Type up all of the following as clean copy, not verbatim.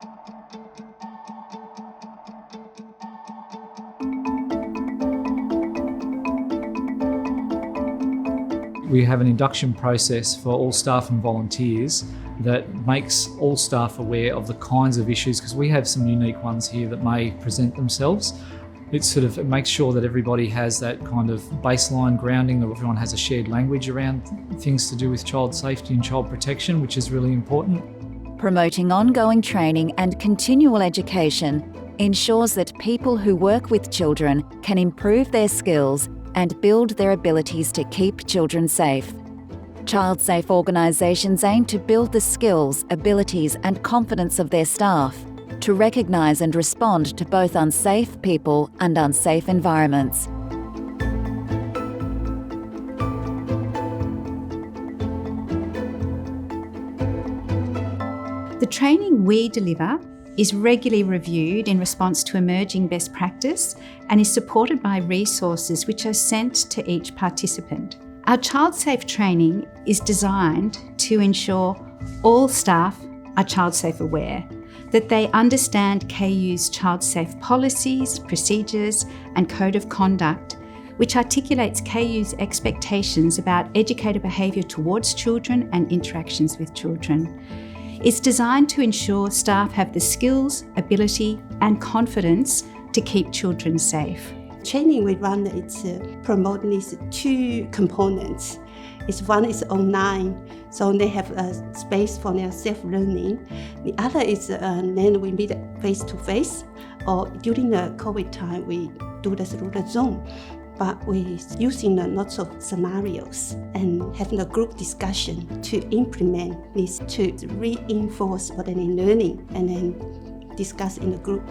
We have an induction process for all staff and volunteers that makes all staff aware of the kinds of issues, because we have some unique ones here that may present themselves. It makes sure that everybody has that kind of baseline grounding, that everyone has a shared language around things to do with child safety and child protection, which is really important. Promoting ongoing training and continual education ensures that people who work with children can improve their skills and build their abilities to keep children safe. Child-safe organisations aim to build the skills, abilities and confidence of their staff to recognise and respond to both unsafe people and unsafe environments. The training we deliver is regularly reviewed in response to emerging best practice and is supported by resources which are sent to each participant. Our Child Safe training is designed to ensure all staff are child safe aware, that they understand KU's child safe policies, procedures and code of conduct, which articulates KU's expectations about educator behaviour towards children and interactions with children. It's designed to ensure staff have the skills, ability and confidence to keep children safe. Training we run, it's promoting these two components. One is online, so they have a space for their self-learning. The other is then we meet face-to-face, or during the COVID time, we do this through the Zoom. But we're using lots of scenarios and having a group discussion to implement this, to reinforce what they're learning and then discuss in the group.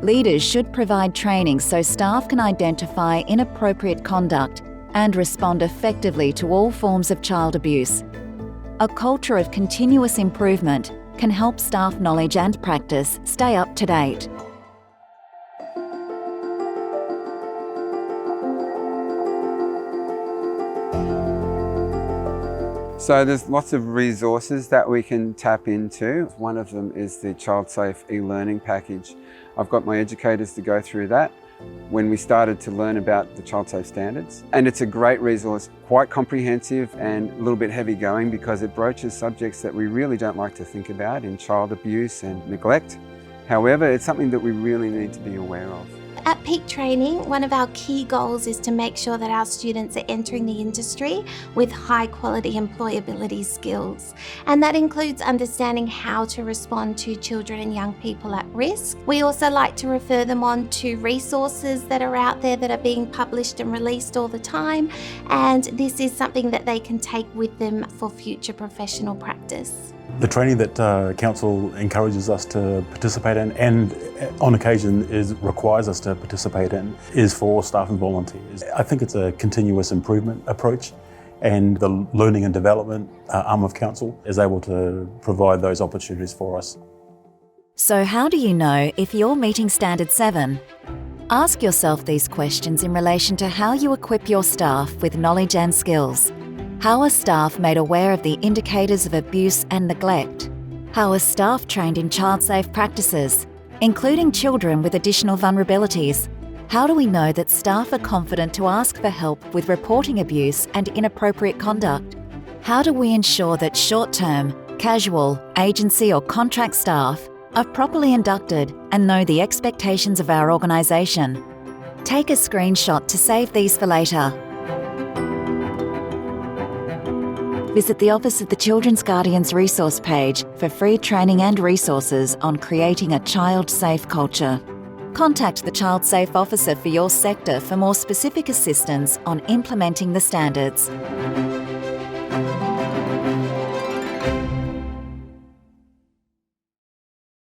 Leaders should provide training so staff can identify inappropriate conduct and respond effectively to all forms of child abuse. A culture of continuous improvement can help staff knowledge and practice stay up to date. So there's lots of resources that we can tap into. One of them is the Child Safe e-learning package. I've got my educators to go through that when we started to learn about the Child Safe standards. And it's a great resource, quite comprehensive and a little bit heavy going because it broaches subjects that we really don't like to think about in child abuse and neglect. However, it's something that we really need to be aware of. At Peak Training, one of our key goals is to make sure that our students are entering the industry with high quality employability skills. And that includes understanding how to respond to children and young people at risk. We also like to refer them on to resources that are out there that are being published and released all the time. And this is something that they can take with them for future professional practice. The training that Council encourages us to participate in and on occasion requires us to participate in is for staff and volunteers. I think it's a continuous improvement approach, and the learning and development arm of Council is able to provide those opportunities for us. So how do you know if you're meeting Standard 7? Ask yourself these questions in relation to how you equip your staff with knowledge and skills. How are staff made aware of the indicators of abuse and neglect? How are staff trained in child-safe practices, including children with additional vulnerabilities? How do we know that staff are confident to ask for help with reporting abuse and inappropriate conduct? How do we ensure that short-term, casual, agency or contract staff are properly inducted and know the expectations of our organisation? Take a screenshot to save these for later. Visit the Office of the Children's Guardians resource page for free training and resources on creating a child-safe culture. Contact the Child Safe Officer for your sector for more specific assistance on implementing the standards.